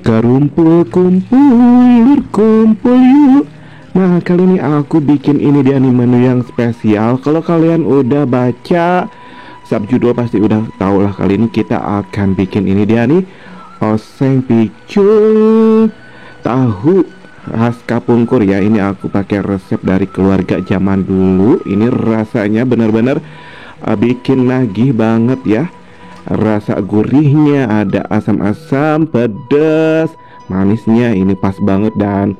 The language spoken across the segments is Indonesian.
Kumpul kumpul yuk. Nah, kali ini aku bikin ini dia nih menu yang spesial. Kalau kalian udah baca subjudul pasti udah tau lah. Kali ini kita akan bikin ini dia nih oseng picung tahu khas Kapungkur ya. Ini aku pakai resep dari keluarga zaman dulu. Ini rasanya benar-benar bikin nagih banget ya. Rasa gurihnya, ada asam-asam, pedas, manisnya ini pas banget dan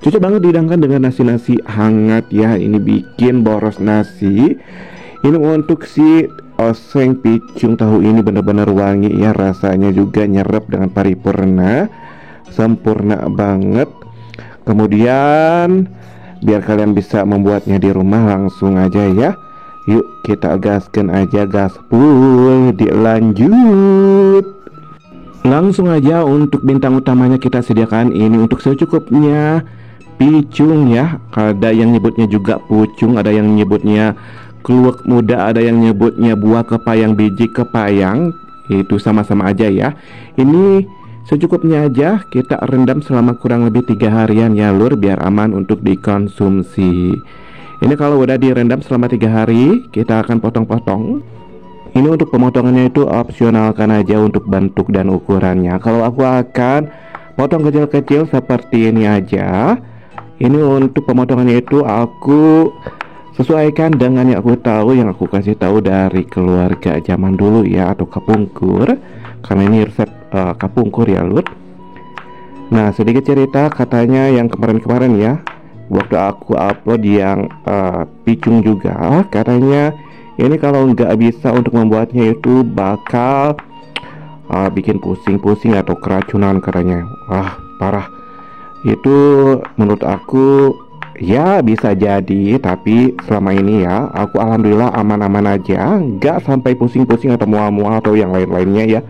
cocok banget dihidangkan dengan nasi-nasi hangat ya. Ini bikin boros nasi. Ini untuk si oseng picung tahu ini benar-benar wangi ya. Rasanya juga nyerap dengan paripurna, sempurna banget. Kemudian biar kalian bisa membuatnya di rumah, langsung aja ya. Yuk kita gaskan aja, gaspul, dilanjut. Langsung aja untuk bintang utamanya kita sediakan ini untuk secukupnya picung ya. Ada yang nyebutnya juga pucung, ada yang nyebutnya kluwek muda, ada yang nyebutnya buah kepayang, biji kepayang. Itu sama-sama aja ya. Ini secukupnya aja kita rendam selama kurang lebih 3 harian ya lur, biar aman untuk dikonsumsi. Ini kalau udah direndam selama 3 hari, kita akan potong-potong. Ini untuk pemotongannya itu opsionalkan aja untuk bentuk dan ukurannya. Kalau aku akan potong kecil-kecil seperti ini aja. Ini untuk pemotongannya itu aku sesuaikan dengan yang aku tahu, yang aku kasih tahu dari keluarga zaman dulu ya, atau Kapungkur. Karena ini resep Kapungkur ya lur. Nah, sedikit cerita, katanya yang kemarin-kemarin ya, waktu aku upload yang picung juga, katanya ini kalau nggak bisa untuk membuatnya itu bakal bikin pusing-pusing atau keracunan katanya. Wah, parah. Itu menurut aku ya bisa jadi, tapi selama ini ya aku alhamdulillah aman-aman aja, nggak sampai pusing-pusing atau mual-mual atau yang lain-lainnya ya.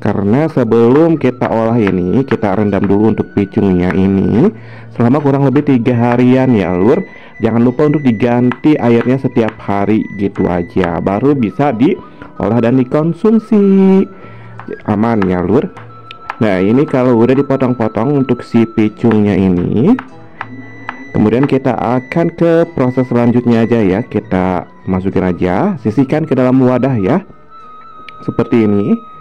Karena sebelum kita olah ini, kita rendam dulu untuk picungnya ini selama kurang lebih 3 harian ya lur. Jangan lupa untuk diganti airnya setiap hari gitu aja, baru bisa diolah dan dikonsumsi. Aman ya lur. Nah, ini kalau udah dipotong-potong untuk si picungnya ini, kemudian kita akan ke proses selanjutnya aja ya. Kita masukin aja, sisihkan ke dalam wadah ya, seperti ini.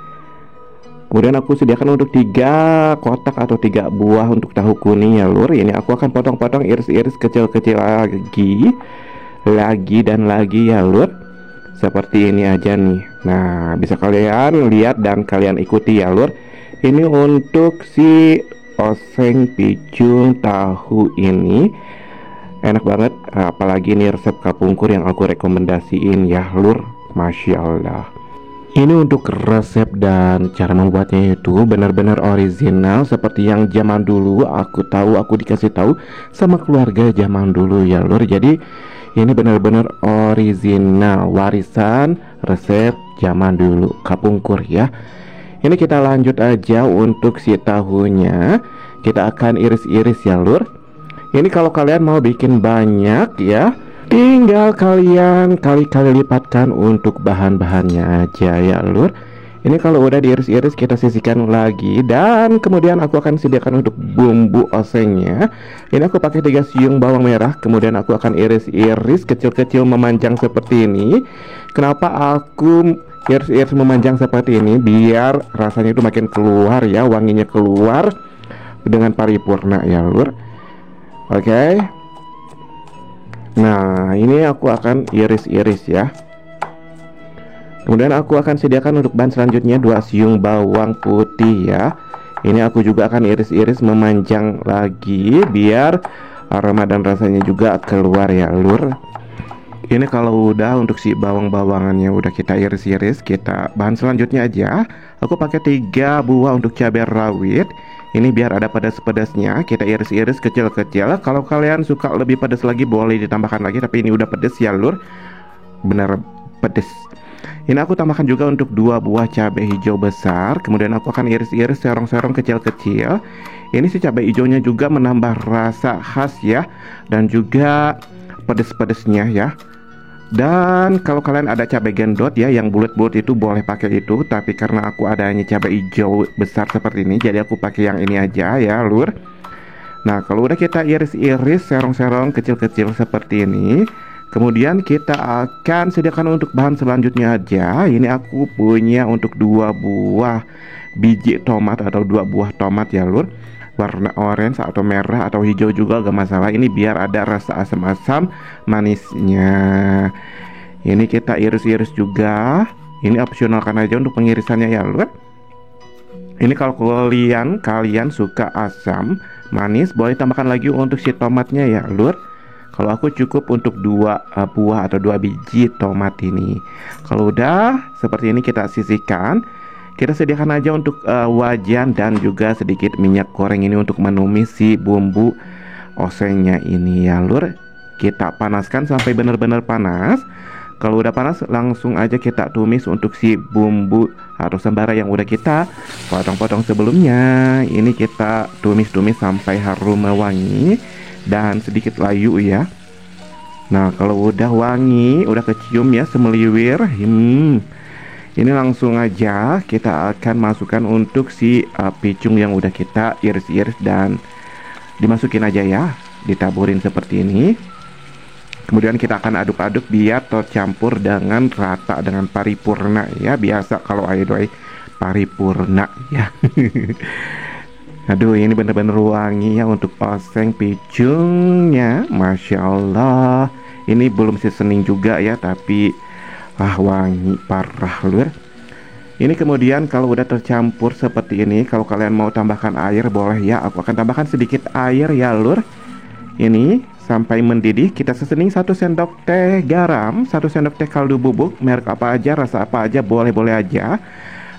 Kemudian aku sediakan untuk 3 kotak atau 3 buah untuk tahu kuning ya lur. Ini aku akan potong-potong, iris-iris kecil-kecil lagi dan lagi ya lur. Seperti ini aja nih. Nah, bisa kalian lihat dan kalian ikuti ya lur. Ini untuk si oseng picung tahu ini enak banget. Apalagi ini resep Kapungkur yang aku rekomendasiin ya lur. Masya Allah. Ini untuk resep dan cara membuatnya itu benar-benar original seperti yang zaman dulu aku tahu, aku dikasih tahu sama keluarga zaman dulu ya lur. Jadi ini benar-benar original, warisan resep zaman dulu Kapungkur ya. Ini kita lanjut aja untuk si tahunya. Kita akan iris-iris ya lur. Ini kalau kalian mau bikin banyak ya, tinggal kalian kali-kali lipatkan untuk bahan-bahannya aja ya lur. Ini kalau udah diiris-iris kita sisihkan lagi, dan kemudian aku akan sediakan untuk bumbu osengnya. Ini aku pakai 3 siung bawang merah, kemudian aku akan iris-iris kecil-kecil memanjang seperti ini. Kenapa aku iris-iris memanjang seperti ini? Biar rasanya itu makin keluar ya, wanginya keluar dengan paripurna ya lur. Oke. Nah, ini aku akan iris-iris ya. Kemudian aku akan sediakan untuk bahan selanjutnya 2 siung bawang putih ya. Ini aku juga akan iris-iris memanjang lagi biar aroma dan rasanya juga keluar ya lur. Ini kalau udah untuk si bawang-bawangannya udah kita iris-iris, kita bahan selanjutnya aja. Aku pakai 3 buah untuk cabai rawit. Ini biar ada pedas-pedasnya, kita iris-iris kecil-kecil. Kalau kalian suka lebih pedas lagi boleh ditambahkan lagi, tapi ini udah pedas ya lur. Bener pedas. Ini aku tambahkan juga untuk 2 buah cabai hijau besar. Kemudian aku akan iris-iris serong-serong kecil-kecil. Ini si cabai hijaunya juga menambah rasa khas ya, dan juga pedas-pedasnya ya. Dan kalau kalian ada cabai gendot ya yang bulat-bulat itu boleh pakai itu, tapi karena aku adanya cabai hijau besar seperti ini, jadi aku pakai yang ini aja ya lur. Nah kalau udah kita iris-iris, serong-serong kecil-kecil seperti ini, kemudian kita akan sediakan untuk bahan selanjutnya aja. Ini aku punya untuk 2 buah biji tomat atau 2 buah tomat ya lur, warna orange atau merah atau hijau juga gak masalah. Ini biar ada rasa asam-asam manisnya. Ini kita iris-iris juga. Ini opsionalkan aja untuk pengirisannya ya lur. Ini kalau kalian suka asam manis, boleh tambahkan lagi untuk si tomatnya ya lur. Kalau aku cukup untuk 2 buah atau 2 biji tomat ini. Kalau udah seperti ini kita sisihkan. Kita sediakan aja untuk wajan dan juga sedikit minyak goreng ini untuk menumis si bumbu osengnya ini ya lur. Kita panaskan sampai benar-benar panas. Kalau udah panas langsung aja kita tumis untuk si bumbu atau sembara yang udah kita potong-potong sebelumnya. Ini kita tumis-tumis sampai harum wangi dan sedikit layu ya. Nah kalau udah wangi, udah kecium ya semeliwir, ini langsung aja kita akan masukkan untuk si picung yang udah kita iris-iris dan dimasukin aja ya, ditaburin seperti ini. Kemudian kita akan aduk-aduk biar tercampur dengan rata dengan paripurna ya, biasa kalau aidoi paripurna ya. Aduh ini bener-bener wangi ya untuk oseng picungnya, Masya Allah. Ini belum seasoning juga ya, tapi wangi parah lur. Ini kemudian kalau udah tercampur seperti ini, kalau kalian mau tambahkan air boleh ya. Aku akan tambahkan sedikit air ya lur. Ini sampai mendidih. Kita seasoning 1 sendok teh garam, 1 sendok teh kaldu bubuk, merek apa aja, rasa apa aja, boleh-boleh aja.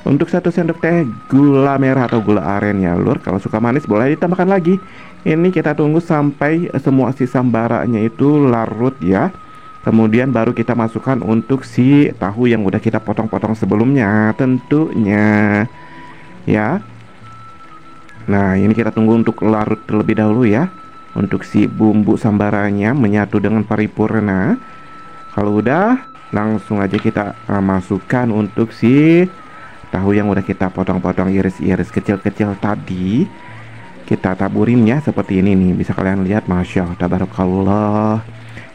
Untuk 1 sendok teh gula merah atau gula aren ya lur. Kalau suka manis boleh ditambahkan lagi. Ini kita tunggu sampai semua si sambaranya itu larut ya. Kemudian baru kita masukkan untuk si tahu yang udah kita potong-potong sebelumnya tentunya ya. Nah ini kita tunggu untuk larut terlebih dahulu ya, untuk si bumbu sambaranya menyatu dengan paripurna. Kalau udah langsung aja kita masukkan untuk si tahu yang udah kita potong-potong iris-iris kecil-kecil tadi. Kita taburin ya seperti ini nih, bisa kalian lihat, Masya Allah tabarakallah.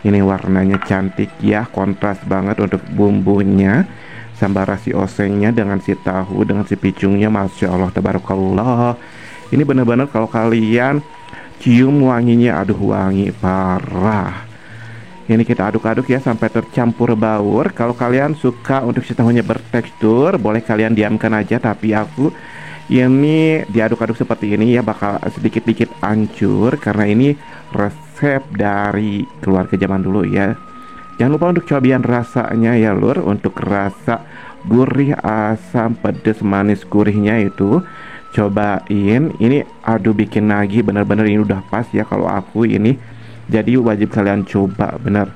Ini warnanya cantik ya, kontras banget untuk bumbunya, sambara si osengnya dengan si tahu dengan si picungnya, Masya Allah tabarakallah. Ini benar-benar kalau kalian cium wanginya, aduh wangi parah. Ini kita aduk-aduk ya sampai tercampur baur. Kalau kalian suka untuk si tahunya bertekstur, boleh kalian diamkan aja, tapi aku ini diaduk-aduk seperti ini ya bakal sedikit-sedikit hancur karena ini resep dari keluarga zaman dulu ya. Jangan lupa untuk cobain rasanya ya lur, untuk rasa gurih, asam, pedas, manis, gurihnya itu cobain. Ini aduh bikin nagih, bener-bener ini udah pas ya kalau aku ini, jadi wajib kalian coba bener.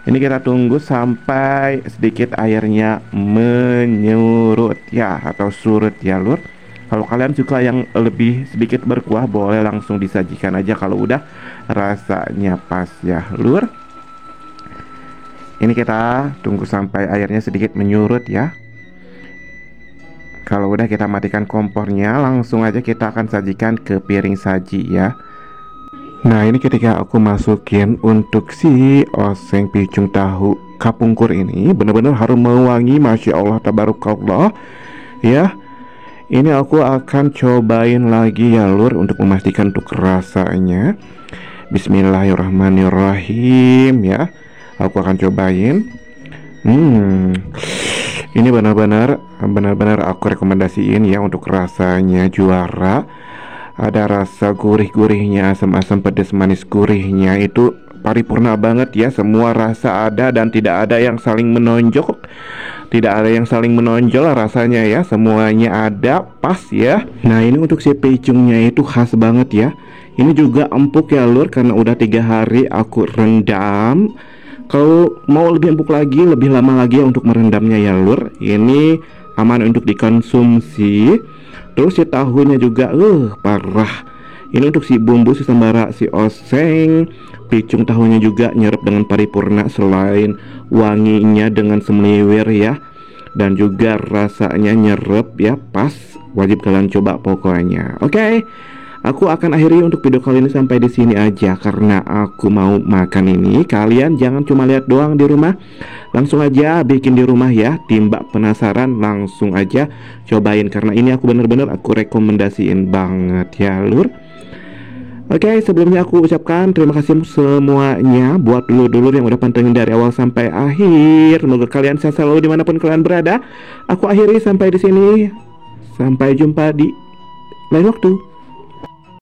Ini kita tunggu sampai sedikit airnya menyurut ya, atau surut ya lur. Kalau kalian suka yang lebih sedikit berkuah, boleh langsung disajikan aja kalau udah rasanya pas ya lur. Ini kita tunggu sampai airnya sedikit menyurut ya. Kalau udah kita matikan kompornya, langsung aja kita akan sajikan ke piring saji ya. Nah ini ketika aku masukin untuk si oseng picung tahu kapungkur ini, bener-bener harum mewangi, Masya Allah tabarakallah ya. Ini aku akan cobain lagi ya lur, untuk memastikan untuk rasanya. Bismillahirrahmanirrahim ya. Aku akan cobain. Ini benar-benar aku rekomendasiin ya, untuk rasanya juara. Ada rasa gurih-gurihnya, asam-asam, pedas, manis, gurihnya itu paripurna banget ya. Semua rasa ada dan tidak ada yang saling menonjol. Tidak ada yang saling menonjol rasanya ya, semuanya ada pas ya. Nah ini untuk si pecungnya itu khas banget ya. Ini juga empuk ya lur, karena udah 3 hari aku rendam. Kalau mau lebih empuk lagi, lebih lama lagi ya untuk merendamnya ya lur. Ini aman untuk dikonsumsi. Terus si tahunya juga parah. Ini untuk si bumbu, si sembara, si oseng, picung tahunya juga nyerap dengan paripurna. Selain wanginya dengan semeliwir ya, dan juga rasanya nyerep ya, pas. Wajib kalian coba pokoknya. Oke. Aku akan akhiri untuk video kali ini sampai di sini aja karena aku mau makan ini. Kalian jangan cuma lihat doang di rumah, langsung aja bikin di rumah ya. Timbak penasaran, langsung aja cobain karena ini aku bener-bener aku rekomendasiin banget ya lur. Oke, sebelumnya aku ucapkan terima kasih semuanya buat dulur-dulur yang udah pantengin dari awal sampai akhir. Semoga kalian sehat selalu dimanapun kalian berada. Aku akhiri sampai di sini. Sampai jumpa di lain waktu.